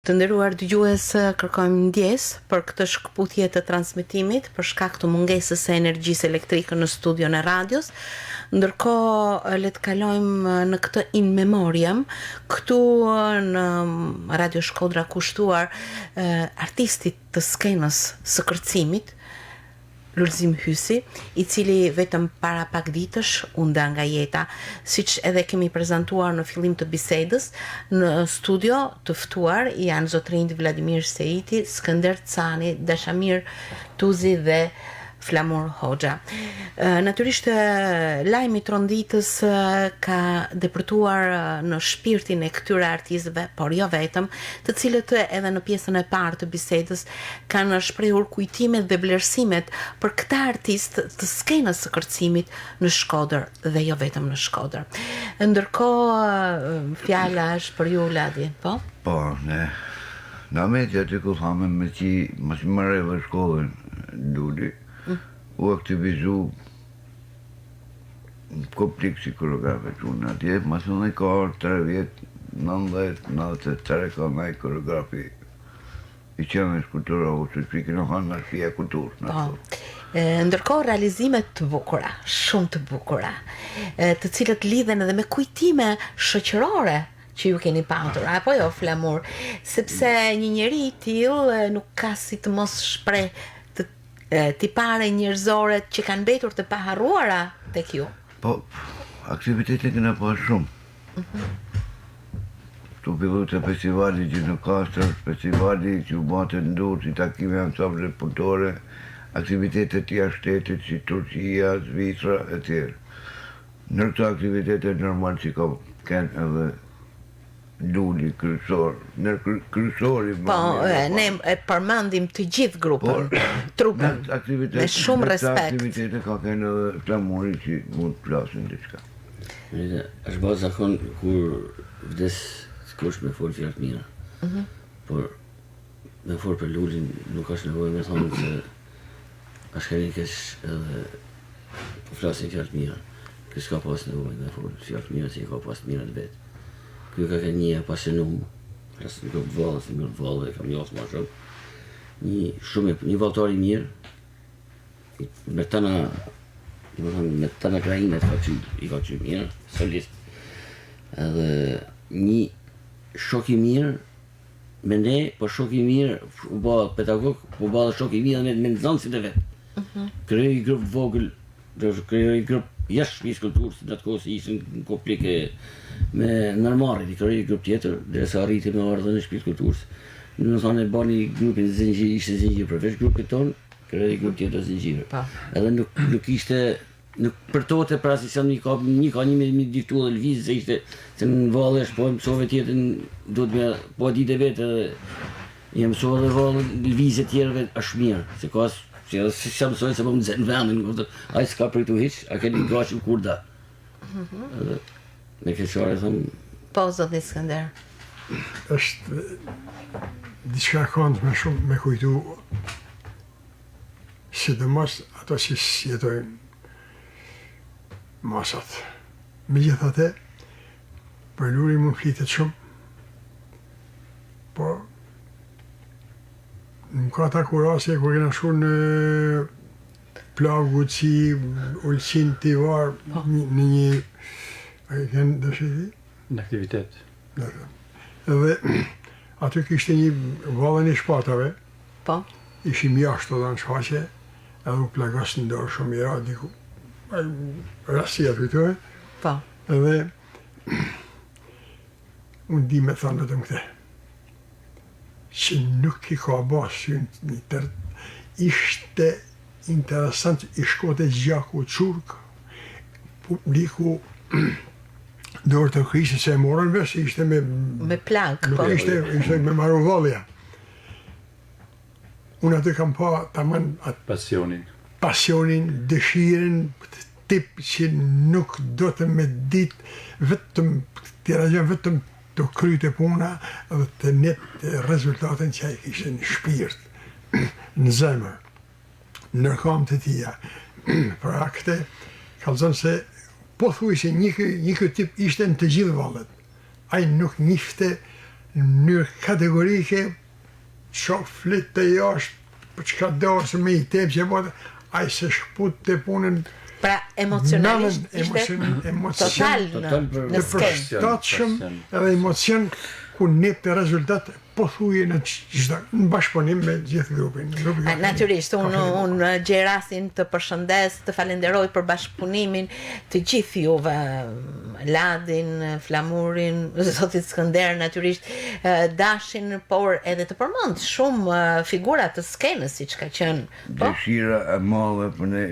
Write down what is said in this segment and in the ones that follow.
Të nderuar dëgjues, kërkojmë ndjesë për këtë shkputje të transmetimit për shkak të mungesës së energjisë elektrike në studion e radios. Ndërkohë le të kalojmë në këtë in memoriam këtu në Radio Shkodra kushtuar artistit të skenës së kërcimit Lulzim Hysi, I cili vetëm para pak ditësh u nda nga jeta, siç edhe kemi prezantuar në fillim të bisedës. Në studio të ftuar janë zotrinj Vladimir Seiti, Skënder Cani, Dashamir Tuzi dhe Flamur Hoxha. Natyrisht lajmi i tronditës ka depërtuar në shpirtin e këtyre artistëve, por jo vetëm, të cilët edhe në pjesën e parë të bisedës kanë shprehur kujtimet dhe vlerësimet për këta artistë të skenës së kërcimit në Shkodër dhe jo vetëm në Shkodër. Ndërkohë fjala është për ju, Ladi, po? Po, ne. Na me që aty ku thamë me që mas marrëve shkollën Duli, u aktivizu komplik si koreografe që unë atje, mas unë ka 3 vjet, 90 ka me koreografi I qenës kulturore, që që kënë hanë në shpia kulturë. Ndërkohë realizimet të bukura, shumë të bukura, të cilët lidhen edhe me kujtime shoqërore që ju keni patur, apo jo, Flamur, sepse një njeri I tillë nuk ka si të mos shpreh tipare njerëzore që kanë mbetur të paharruara tek ju. Po, aktivitetin kena pas shumë. Tu fillu të festivali Gjinokastër, festivali që u bate në Durrës, si takime ansamblet punëtore, aktivitetet tjera shtetit si Turqia, Zvicra, etc. Në këto aktivitetet normal që ka kënë edhe Luli, kryesor, në kryesori... Po, ne përmendim të gjithë grupën, trupën, me shumë respekt. Në aktivitetet ka kënë edhe Flamuri që mund të plasin të qka. Është ba zakon kur vdes s'kush me folë fjalë mira. Por me folë për Lulin nuk është nevojë me thonë se është keni kesh edhe po flasin fjalë mira. Kësh ka pas nevojë me folë fjalë mira që ka pas mira të vetë. Kjo ka kënë një apasionum, klasë në këtë vallë, si mërë vallë, kam jasë ma shumë. Një vallëtar I mirë, me tëna krajinet I ka qy mirë, solist. Edhe një shok I mirë, me ne, po shok I mirë, u ba pedagog, po ba dhe shok I mirë me nëzansit e vetë. Kërëj I grup vogël, kërëj I grup jashtë shpisë kulturës, në atë kohës ishën në komplike me nërmarit, I kërëj I grup tjetër, dhe sa arriti me ardhë në shpisë kulturës. Në thonë e bani grupin zingjir, ishte zingjir përveç grupit tonë, kërëj I grup tjetër zingjirë. Edhe nuk ishte, nuk përtote pra si sa një ka një me diktu dhe lvizë, se ishte, se në valë është po mësove tjetën, do të me po ditë e vetë, edhe jë mësove dhe valë lvizë tjerëve është mirë, se ka si edhe si që mësojnë se po më nëzën vendin, a I s'ka për këtu hiq, a keni gashim kur da. Me keqare thëmë... Po, zoti Skënder. Është diçka këndë me shumë me kujtu, sidomos ato që jetojnë masat. Megjithatë, për Luli mund flitet shumë, po nuk ka ta kurasje kur kena shku në plagu që ullësin të varë në një a I kënë dëshiti? Në aktivitet. Edhe aty kishte një vallën I shpatave, ishim jashtë edhe në shfaqe, edhe u plagas në dorë shumë I ra, diku, rasia të kujtove, edhe unë di me thonë vetëm këte, që nuk I ka basë një tërë, ishte interesant, I shkote gjaku Qurk, publiku dorë të krisë, se e morën vesh, ishte me plak, po. Ishte me maruvalja. Unë atë kam pa taman atë pasionin, dëshiren, tip që nuk do të me ditë vetëm, tjera gjë vetëm të kryte puna dhe të net rezultatin që I kishte në shpirt, në zemër, në kam të tia. Pra këte, kalëzën se po thuj se një këtë tip ishte në të gjithë vallet. Ai nuk njifte në mënyrë kategorike, që flit të jashtë, për që ka dorë se me i tepë që e bote, ai se shkput të punën. Pra emocionalisht ishte emocion total në të përshtatshëm edhe emocion ku nip të rezultat po thuje në bashkëpunim me gjithë grupin. Natyrisht, unë gjej rastin të përshëndes, të falenderoj për bashkëpunimin të gjithë juve, Ladin, Flamurin, zotit Skënder, natyrisht Dashin, por edhe të përmend shumë figura të skenës, siç ka qenë. Dëshira e madhe për ne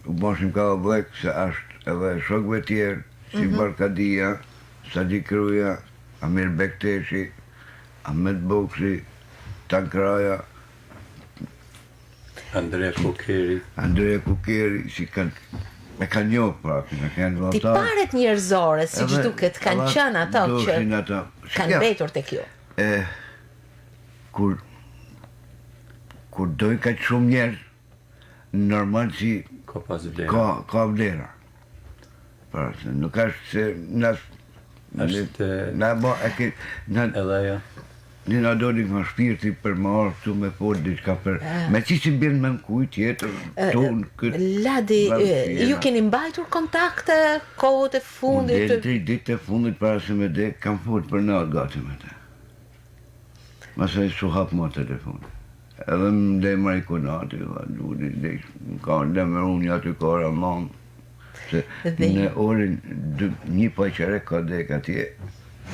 u bashim ka vlek se është edhe shokëve tjerë, si Barkadia, Sadi Kruja, Amir Bekteshi, Ahmet Boksi, Tankraja, Andrea Kukeri, si me kanë njohë prakti, me kanë vëlltar. Tiparet njerëzore, si që duket, kanë qenë ato që kanë betur tek ju. Kur dojnë ka shumë njerë, normal që ka vlera. Pra, se nuk është se edhe ja. Një nga doni nga shpirti për më arë këtu me por diçka për... Me që si bjenë me mkuj tjetër, tonë këtë... Ladi, ju keni mbajtur kontakte, kohët e fundit? Ditë e fundit para se me dek, kam fort për natë gati me te. Masaj su hapë më telefonit. Edhe më dhe më ikonati, ka dhe më unë aty kora mamë. Se në orën një pajqerek ka dek atje,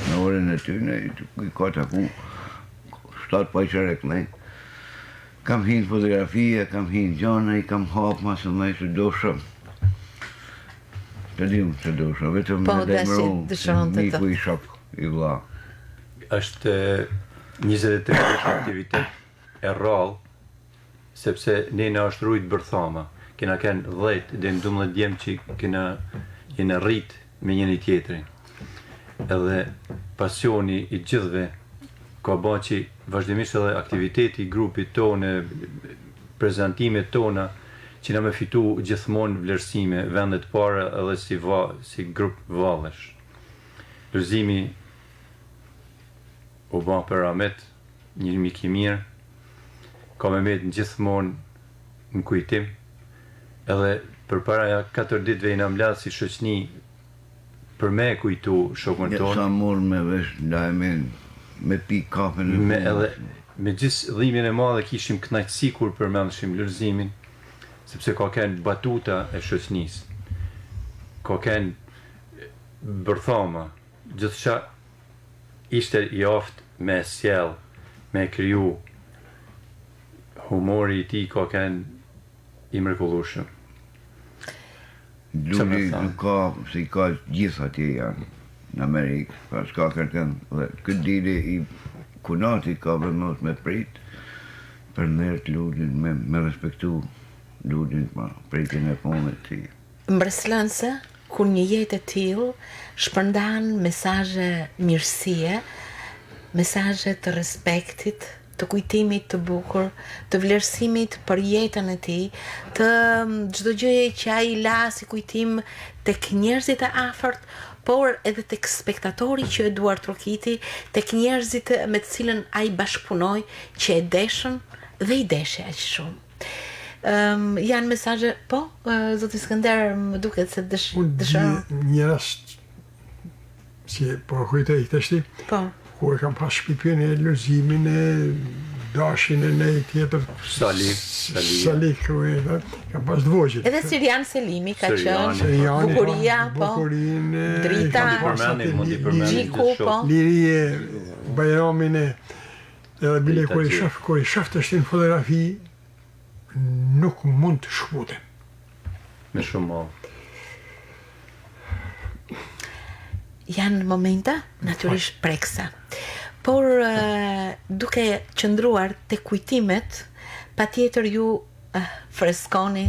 në orën e ty, i ka të ku 7 pajqerek me. Kam hinë fotografia, kam hinë gjana, i kam hapë masë me që do shumë. Të dimë që do shumë, vetëm në dhe më unë, një ku i shokë, i vla. Është 23 aktivitet e rrallë, sepse ne në është rujtë bërthama. Kena kënë 10 dhe në 12 djemë që kena rritë me njëni tjetërin. Edhe pasioni i gjithve ka ba që vazhdimisht edhe aktiviteti i grupit tonë, prezentimet tona, që na me fitu gjithmonë vlerësime, vendet para edhe si grup vallesh. Lërzimi u ba për Ahmet, një mik i mirë, ka me met në gjithmonë në kujtim, edhe për para 4 ditëve i na mladë si shoqni për me kujtu shokën tonë. Sa morë me vesh ndajme me pi kafen e edhe me gjithë dhimin e madhe kishim kënaqësi kur përmendshim lërzimin, sepse ka kënë batuta e shoqnisë, ka kënë bërthama, gjithçka ishte i aftë me sjell, me kriju, humori i tij ka kënë i mrekullueshëm. Luli nuk ka, si ka gjithë atje janë në Amerikë, pra s'ka kërkën, dhe këtë dili i kunati ka vëmës me prit, për nërët Lulin, me respektu Lulin, pritin e punët ti. Mbreslënse, kur një jetë e tillë shpërndan mesazhe mirësie, mesazhe të respektit, të kujtimit të bukur, të vlerësimit për jetën e tij, të çdo gjëje që ai la si kujtim tek njerëzit e afërt, por edhe tek spektatori që e duar trokiti, tek njerëzit me të cilën ai bashkëpunoi, që e deshën dhe i deshe aq shumë. Janë mesazhe, po, zoti Skënder, më duket se dëshiron. Një rast që po kujtoj tashti. Po. Ku e kam pas shpipjen e lëzimin e Dashin e nej tjetër Salik kam pas dvogjit. Edhe Sirian Selimi ka qenë, Bukuria, po, Drita, Gjiku, po. Lirie, Bajramin edhe bile kur i shaf të shtin fotografi, nuk mund të shkputen. Me shumë malë. Janë momente natyrisht preksa. Por duke qëndruar te kujtimet, patjetër ju freskoni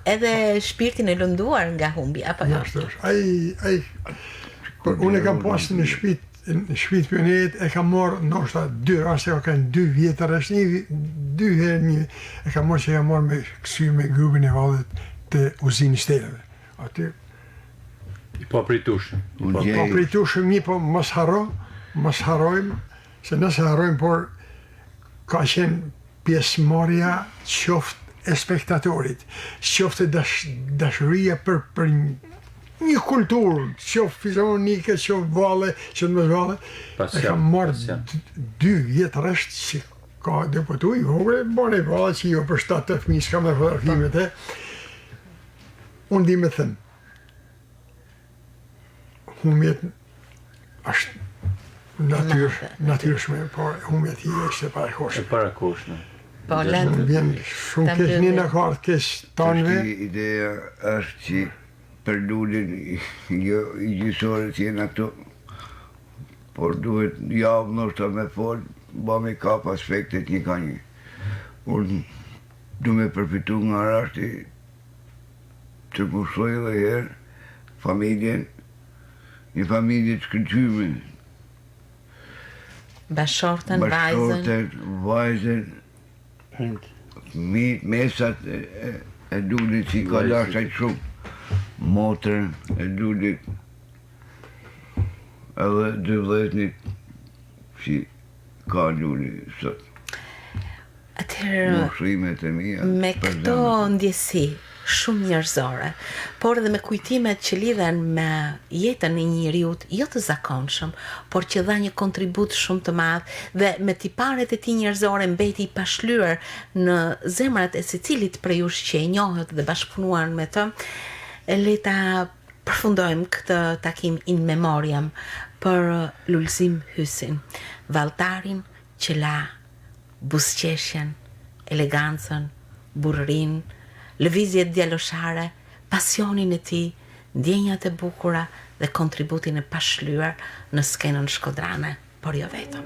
edhe shpirtin e lënduar nga humbi, apo jo? Unë e kam pasur në shtëpi pionierit, e kam marrë ndoshta 2 raste, ka kanë 2 vjetër, është 2 herë një e kam marrë që e kam marrë me kësy me grupin e vallet të uzinës stelave. Aty po pritushëm. Po pritushëm një, po mos mos harrojmë, se nëse harrojmë, por ka qenë pjesëmarrja qoftë e spektatorit, qoftë dashuria për një kulturë, qoftë filharmonike, qoftë valle, qoftë mos valle. E kam marrë 2 vjetë rresht që ka deputu i vogël, bane valle që jo për 7 të fëmijë s'kam me fotografimet e. Unë di me thënë, humjet është natyrshme, por humjet i është e parakoshme. E parakoshme. Po, lëndë. Vjen shumë keq një në kartë keq tanëve. Ideja është që për lullin jo i gjysore që jenë ato, por duhet javë nështë me folë, ba me kap aspektet një ka një. Unë du me përfitu nga rashti të mësoj dhe herë familjen, një familje të shkëlqyme. Bashortën, vajzën, mesat e lullit që i ka lashtaj shumë. Motrën e lullit edhe 2 vëllezërit që ka lullit sot. Atëherë, me këto ndjesi shumë njerëzore, por edhe me kujtimet që lidhen me jetën e njeriut, jo të zakonshëm, por që dha një kontribut shumë të madh dhe me tiparet e tij njerëzore mbeti i pashlyer në zemrat e secilit prej jush që e njohët dhe bashkëpunuan me të, le ta përfundojmë këtë takim in memoriam për Lulzim Hysin, valltarin që la buzëqeshjen, elegancën, burrin, lëvizjet djaloshare, pasionin e tij, ndjenjat e bukura dhe kontributin e pashlyer në skenën shkodrane, por jo vetëm.